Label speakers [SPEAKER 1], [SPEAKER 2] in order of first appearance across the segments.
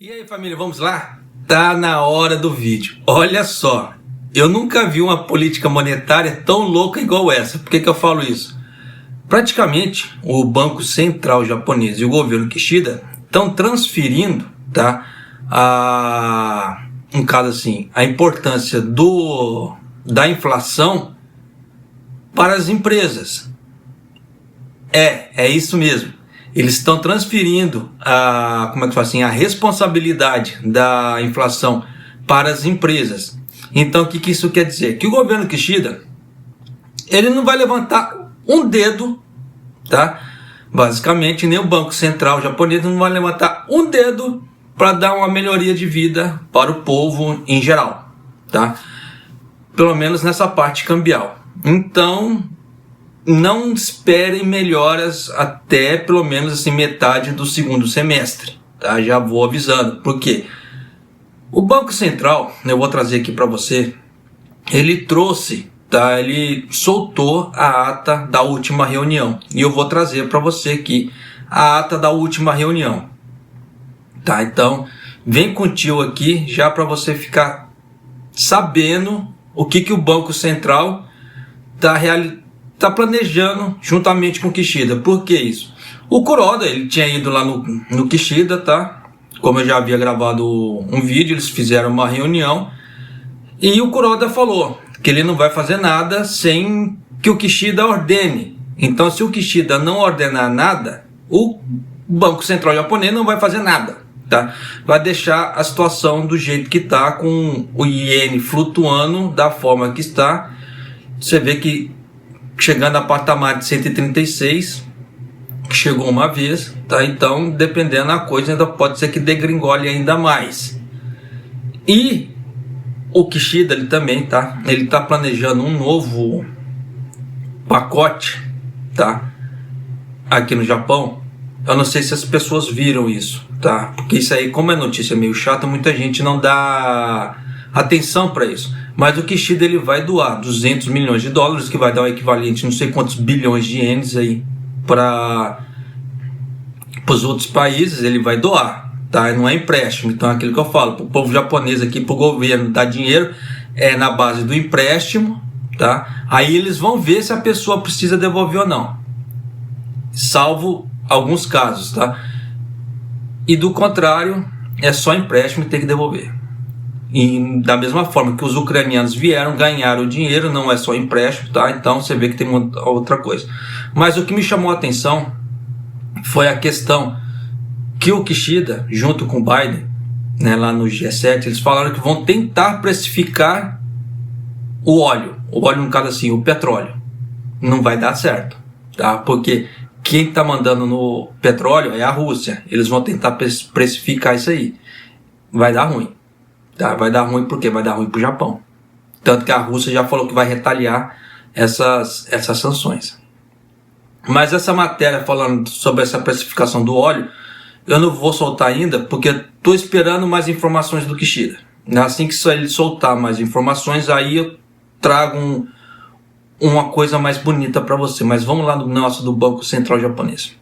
[SPEAKER 1] E aí, família, vamos lá? Tá na hora do vídeo. Olha só, eu nunca vi uma política monetária tão louca igual essa. Por que eu falo isso? Praticamente, o Banco Central japonês e o governo Kishida estão transferindo, tá, um caso assim, a importância da inflação para as empresas. É isso mesmo. Eles estão transferindo a responsabilidade da inflação para as empresas. Então, o que isso quer dizer? Que o governo Kishida, ele não vai levantar um dedo, tá? Basicamente, nem o Banco Central japonês não vai levantar um dedo para dar uma melhoria de vida para o povo em geral, tá? Pelo menos nessa parte cambial. Então, não esperem melhoras até pelo menos assim, metade do segundo semestre, tá? Já vou avisando. Por quê? O Banco Central, eu vou trazer aqui para você, ele soltou a ata da última reunião. E eu vou trazer para você aqui a ata da última reunião. Tá? Então, vem contigo aqui já para você ficar sabendo o que o Banco Central está planejando juntamente com o Kishida. Por que isso? O Kuroda, ele tinha ido lá no Kishida, tá? Como eu já havia gravado um vídeo, eles fizeram uma reunião e o Kuroda falou que ele não vai fazer nada sem que o Kishida ordene. Então, se o Kishida não ordenar nada, o Banco Central japonês não vai fazer nada, tá? Vai deixar a situação do jeito que está, com o iene flutuando da forma que está. Você vê que chegando a patamar de 136, que chegou uma vez, tá? Então, dependendo da coisa, ainda pode ser que degringole ainda mais. E o Kishida, ele também, tá? Ele tá planejando um novo pacote, tá? Aqui no Japão. Eu não sei se as pessoas viram isso, tá? Porque isso aí, como é notícia meio chata, muita gente não dá atenção para isso. Mas o Kishida, ele vai doar 200 milhões de dólares, que vai dar o equivalente a não sei quantos bilhões de ienes aí para os outros países. Ele vai doar, tá? Não é empréstimo. Então é aquilo que eu falo, para o povo japonês aqui, para o governo dar dinheiro, é na base do empréstimo, tá? Aí eles vão ver se a pessoa precisa devolver ou não, salvo alguns casos, tá? E do contrário, é só empréstimo e tem que devolver. E da mesma forma que os ucranianos vieram, ganharam o dinheiro, não é só empréstimo, tá? Então você vê que tem outra coisa. Mas o que me chamou a atenção foi a questão que o Kishida, junto com o Biden, né, lá no G7, eles falaram que vão tentar precificar o óleo no caso assim, o petróleo. Não vai dar certo, tá? Porque quem está mandando no petróleo é a Rússia. Eles vão tentar precificar isso aí. Vai dar ruim. Tá, vai dar ruim porque vai dar ruim para o Japão. Tanto que a Rússia já falou que vai retaliar essas sanções. Mas essa matéria falando sobre essa precificação do óleo, eu não vou soltar ainda, porque estou esperando mais informações do Kishida. Assim que ele soltar mais informações, aí eu trago uma coisa mais bonita para você. Mas vamos lá no nosso do Banco Central japonês.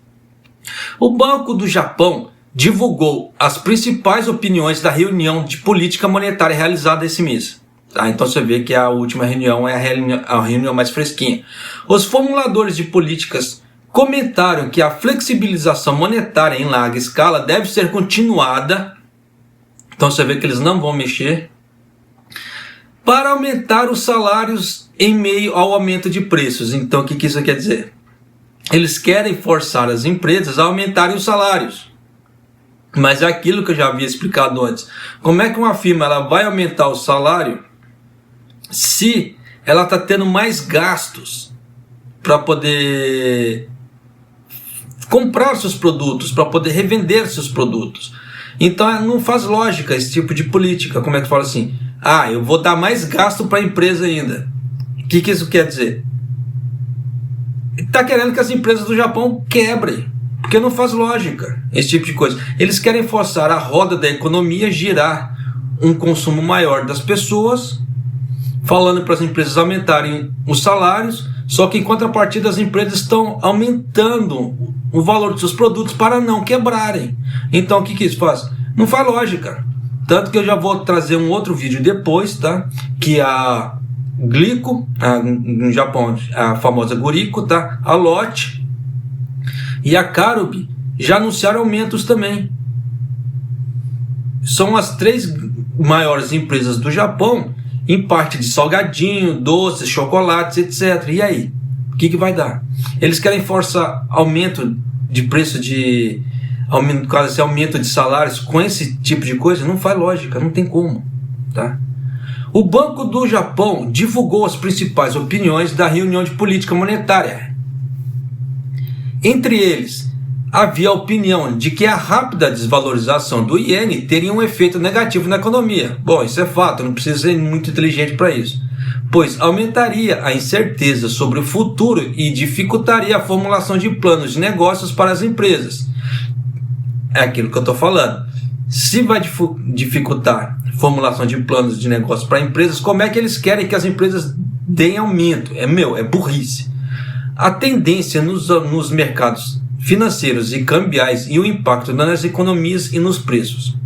[SPEAKER 1] O Banco do Japão divulgou as principais opiniões da reunião de política monetária realizada esse mês. Tá? Então você vê que a última reunião é a reunião mais fresquinha. Os formuladores de políticas comentaram que a flexibilização monetária em larga escala deve ser continuada. Então você vê que eles não vão mexer para aumentar os salários em meio ao aumento de preços. Então o que isso quer dizer? Eles querem forçar as empresas a aumentarem os salários. Mas é aquilo que eu já havia explicado antes. Como é que uma firma ela vai aumentar o salário se ela está tendo mais gastos para poder comprar seus produtos, para poder revender seus produtos? Então não faz lógica esse tipo de política. Como é que fala assim? Eu vou dar mais gasto para a empresa ainda. O que isso quer dizer? Está querendo que as empresas do Japão quebrem. Porque não faz lógica esse tipo de coisa. Eles querem forçar a roda da economia, girar um consumo maior das pessoas, falando para as empresas aumentarem os salários, Só que em contrapartida as empresas estão aumentando o valor dos seus produtos para não quebrarem. Então o que isso faz? Não faz lógica. Tanto que eu já vou trazer um outro vídeo depois, tá? Que a Glico, no Japão, a famosa Guriko, tá? A Lotte e a Karubi já anunciaram aumentos também. São as 3 maiores empresas do Japão em parte de salgadinho, doces, chocolates, etc. E aí? O que vai dar? Eles querem forçar aumento de preço de... aumento de salários com esse tipo de coisa? Não faz lógica, não tem como. Tá? O Banco do Japão divulgou as principais opiniões da reunião de política monetária. Entre eles, havia a opinião de que a rápida desvalorização do iene teria um efeito negativo na economia. Bom, isso é fato, não precisa ser muito inteligente para isso, pois aumentaria a incerteza sobre o futuro e dificultaria a formulação de planos de negócios para as empresas. É aquilo que eu estou falando. Se vai dificultar a formulação de planos de negócios para empresas, como é que eles querem que as empresas deem aumento? É burrice. A tendência nos mercados financeiros e cambiais e o impacto nas economias e nos preços.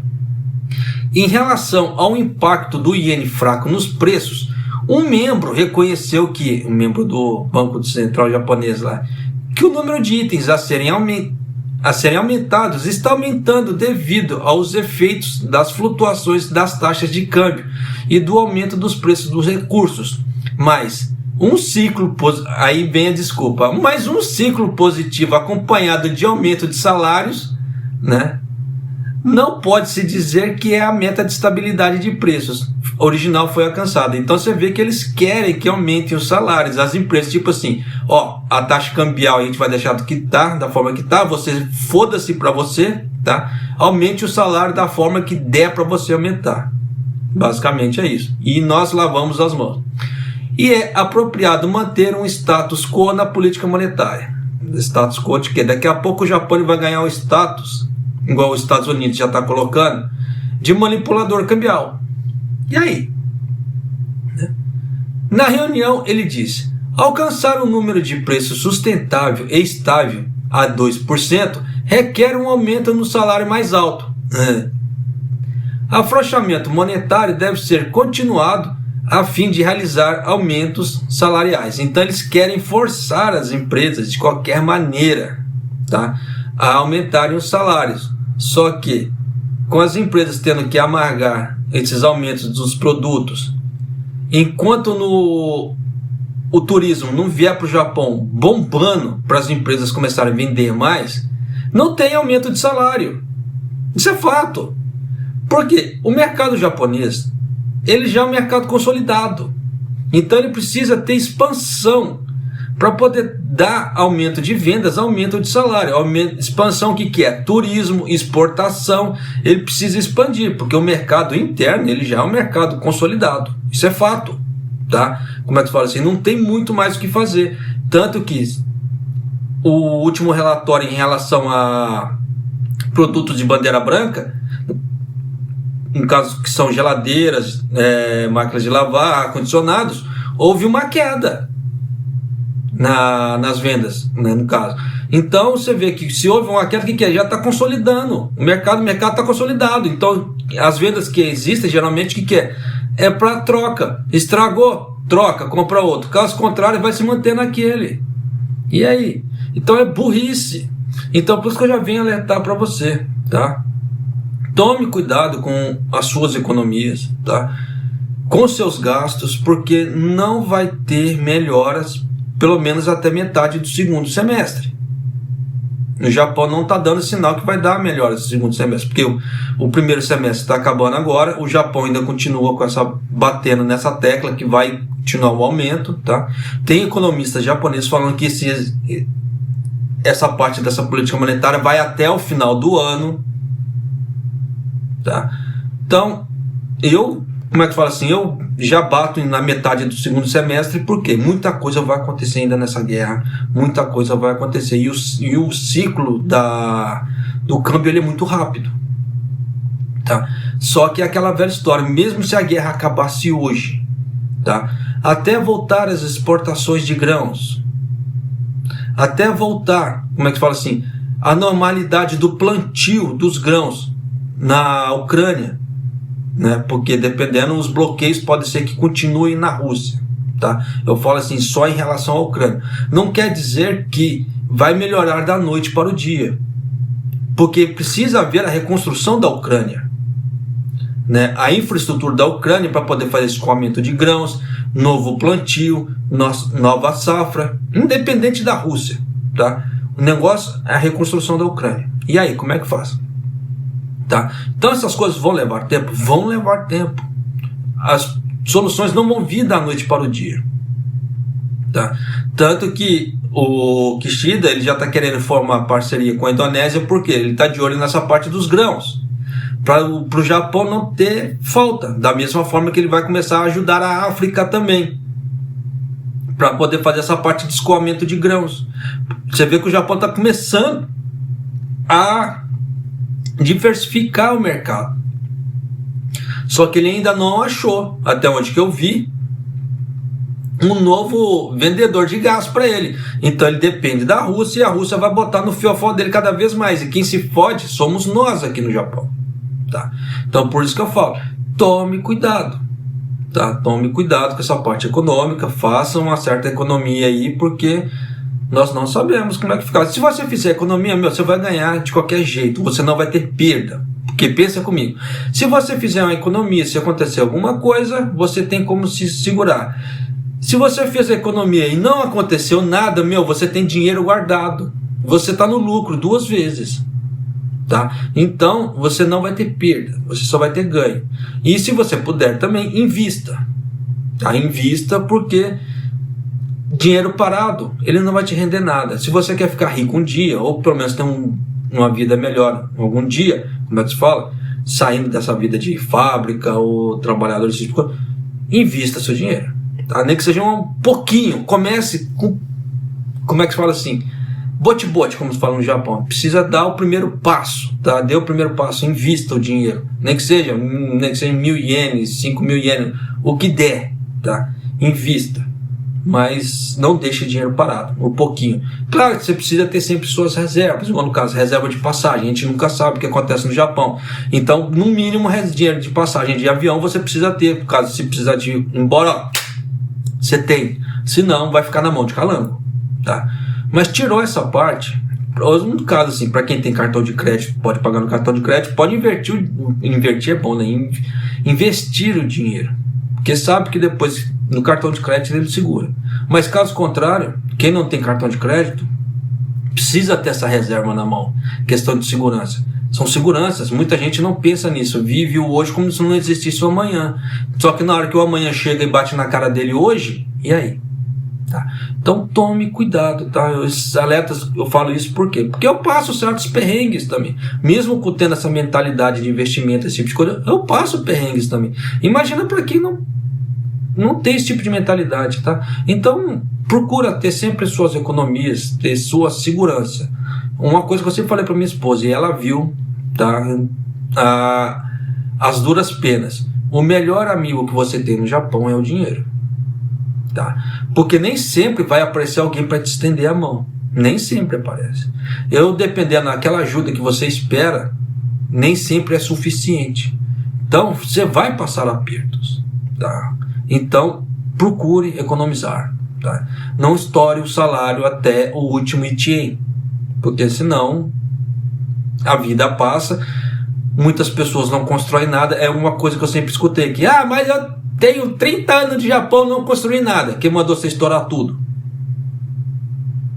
[SPEAKER 1] Em relação ao impacto do iene fraco nos preços, um membro reconheceu que, um membro do Banco Central japonês lá, que o número de itens a serem aumentados está aumentando devido aos efeitos das flutuações das taxas de câmbio e do aumento dos preços dos recursos. Mas um ciclo positivo acompanhado de aumento de salários, né, não pode se dizer que é a meta de estabilidade de preços original foi alcançada. Então você vê que eles querem que aumentem os salários, as empresas, tipo assim, a taxa cambial a gente vai deixar do que tá, da forma que tá, você foda-se para você, tá? Aumente o salário da forma que der para você aumentar. Basicamente é isso. E nós lavamos as mãos. E é apropriado manter um status quo na política monetária. Status quo de quê? Daqui a pouco o Japão vai ganhar o status, igual os Estados Unidos já está colocando, de manipulador cambial. E aí? Na reunião ele disse: alcançar um número de preço sustentável e estável a 2% requer um aumento no salário mais alto. Afrouxamento monetário deve ser continuado a fim de realizar aumentos salariais. Então eles querem forçar as empresas de qualquer maneira, tá, a aumentarem os salários. Só que com as empresas tendo que amargar esses aumentos dos produtos, enquanto o turismo não vier para o Japão bombando para as empresas começarem a vender mais, não tem aumento de salário. Isso é fato. Porque o mercado japonês, ele já é um mercado consolidado. Então ele precisa ter expansão para poder dar aumento de vendas, aumento de salário. Expansão, o que é? Turismo, exportação. Ele precisa expandir, porque o mercado interno ele já é um mercado consolidado. Isso é fato. Tá? Como é que se fala assim? Não tem muito mais o que fazer. Tanto que o último relatório em relação a produtos de bandeira branca, em caso que são geladeiras, máquinas de lavar, ar-condicionados, houve uma queda nas vendas, né, no caso. Então você vê que se houve uma queda, o que é? Já está consolidando. O mercado está consolidado. Então as vendas que existem, geralmente, o que é? É para troca. Estragou, troca, compra outro. Caso contrário, vai se manter naquele. E aí? Então é burrice. Então por isso que eu já venho alertar para você, tá? Tome cuidado com as suas economias, tá? Com seus gastos, porque não vai ter melhoras, pelo menos até metade do segundo semestre. No Japão não está dando sinal que vai dar melhoras no segundo semestre, porque o primeiro semestre está acabando agora, o Japão ainda continua batendo nessa tecla que vai continuar o aumento, tá? Tem economistas japoneses falando que essa parte dessa política monetária vai até o final do ano. Tá? Então, eu já bato na metade do segundo semestre, porque muita coisa vai acontecer ainda nessa guerra, muita coisa vai acontecer, e o ciclo do câmbio ele é muito rápido, tá? Só que é aquela velha história, mesmo se a guerra acabasse hoje, tá? até voltar as exportações de grãos, até voltar, como é que fala assim, a normalidade do plantio dos grãos na Ucrânia, né? Porque dependendo, os bloqueios pode ser que continuem na Rússia, tá? Eu falo assim, só em relação à Ucrânia. Não quer dizer que vai melhorar da noite para o dia, porque precisa haver a reconstrução da Ucrânia, né? A infraestrutura da Ucrânia para poder fazer escoamento de grãos, novo plantio, nova safra, independente da Rússia, tá? O negócio é a reconstrução da Ucrânia. E aí, como é que faz? Tá? Então essas coisas vão levar tempo? Vão levar tempo. As soluções não vão vir da noite para o dia. Tá? Tanto que o Kishida ele já está querendo formar parceria com a Indonésia, porque ele está de olho nessa parte dos grãos, para o Japão não ter falta, da mesma forma que ele vai começar a ajudar a África também, para poder fazer essa parte de escoamento de grãos. Você vê que o Japão está começando a diversificar o mercado, só que ele ainda não achou, até onde que eu vi, um novo vendedor de gás para ele. Então ele depende da Rússia, e a Rússia vai botar no fiofó dele cada vez mais, e quem se fode somos nós aqui no Japão, tá? Então por isso que eu falo, tome cuidado, tá? Tome cuidado com essa parte econômica, faça uma certa economia aí, porque nós não sabemos como é que fica. Se você fizer economia, você vai ganhar de qualquer jeito, você não vai ter perda. Porque pensa comigo, se você fizer uma economia, se acontecer alguma coisa, você tem como se segurar. Se você fez a economia e não aconteceu nada, você tem dinheiro guardado. Você está no lucro 2 vezes. Tá? Então, você não vai ter perda, você só vai ter ganho. E se você puder também, invista. Tá? Invista, porque dinheiro parado, ele não vai te render nada. Se você quer ficar rico um dia, ou pelo menos ter uma vida melhor algum dia, como é que se fala? Saindo dessa vida de fábrica ou trabalhador, invista seu dinheiro. Tá? Nem que seja um pouquinho, comece com, como é que se fala assim, bote-bote, como se fala no Japão. Precisa dar o primeiro passo, tá? Dê o primeiro passo, invista o dinheiro, nem que seja 1.000 ienes, 5.000 ienes, o que der, tá? Invista, mas não deixe dinheiro parado, um pouquinho. Claro que você precisa ter sempre suas reservas, igual no caso, reserva de passagem, a gente nunca sabe o que acontece no Japão, então no mínimo dinheiro de passagem de avião você precisa ter, por caso se precisar de ir embora, você tem, senão vai ficar na mão de calango, tá? Mas tirou essa parte, no caso assim, para quem tem cartão de crédito, pode pagar no cartão de crédito, pode invertir é bom, né? Investir o dinheiro, porque sabe que depois no cartão de crédito ele segura. Mas caso contrário, quem não tem cartão de crédito precisa ter essa reserva na mão, questão de segurança. São seguranças, muita gente não pensa nisso, vive o hoje como se não existisse o amanhã. Só que na hora que o amanhã chega e bate na cara dele hoje, e aí? Tá? Então tome cuidado, tá? Esses alertas, eu falo isso por quê? Porque eu passo certos perrengues também, mesmo tendo essa mentalidade de investimento, esse tipo de coisa, eu passo perrengues também. Imagina para quem não tem esse tipo de mentalidade, tá? Então procura ter sempre suas economias, ter sua segurança. Uma coisa que eu sempre falei para minha esposa, e ela viu, tá? As duras penas, o melhor amigo que você tem no Japão é o dinheiro. Tá? Porque nem sempre vai aparecer alguém para te estender a mão, nem sempre aparece. Dependendo daquela ajuda que você espera, nem sempre é suficiente. Então você vai passar apertos, tá? Então procure economizar, tá? Não estoure o salário até o último item, porque senão a vida passa. Muitas pessoas não constroem nada. É uma coisa que eu sempre escutei aqui, mas eu tenho 30 anos de Japão e não construí nada. Quem mandou você estourar tudo?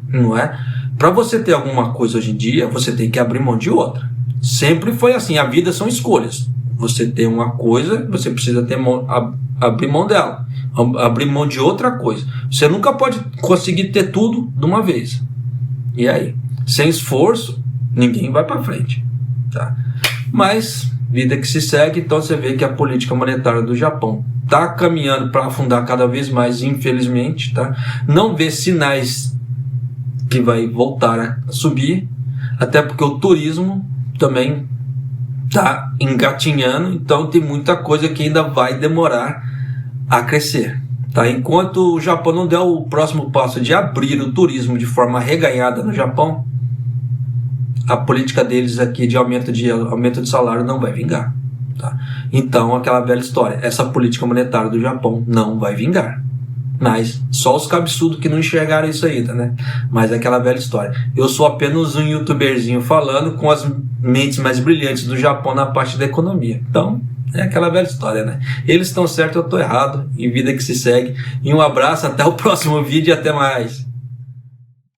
[SPEAKER 1] Não é? Para você ter alguma coisa hoje em dia, você tem que abrir mão de outra. Sempre foi assim, a vida são escolhas. Você tem uma coisa, você precisa abrir mão dela, abrir mão de outra coisa. Você nunca pode conseguir ter tudo de uma vez. E aí? Sem esforço, ninguém vai para frente, tá? Mas vida que se segue, então você vê que a política monetária do Japão está caminhando para afundar cada vez mais, infelizmente, tá? Não vê sinais que vai voltar a subir, até porque o turismo também está engatinhando, então tem muita coisa que ainda vai demorar a crescer, Tá? Enquanto o Japão não der o próximo passo de abrir o turismo de forma reganhada no Japão, a política deles aqui de aumento de salário não vai vingar. Tá? Então, aquela velha história, essa política monetária do Japão não vai vingar. Mas só os cabeçudos que não enxergaram isso ainda, né? Mas é aquela velha história. Eu sou apenas um youtuberzinho falando com as mentes mais brilhantes do Japão na parte da economia. Então, é aquela velha história, né? Eles estão certos, eu estou errado. E vida que se segue. E um abraço, até o próximo vídeo e até mais.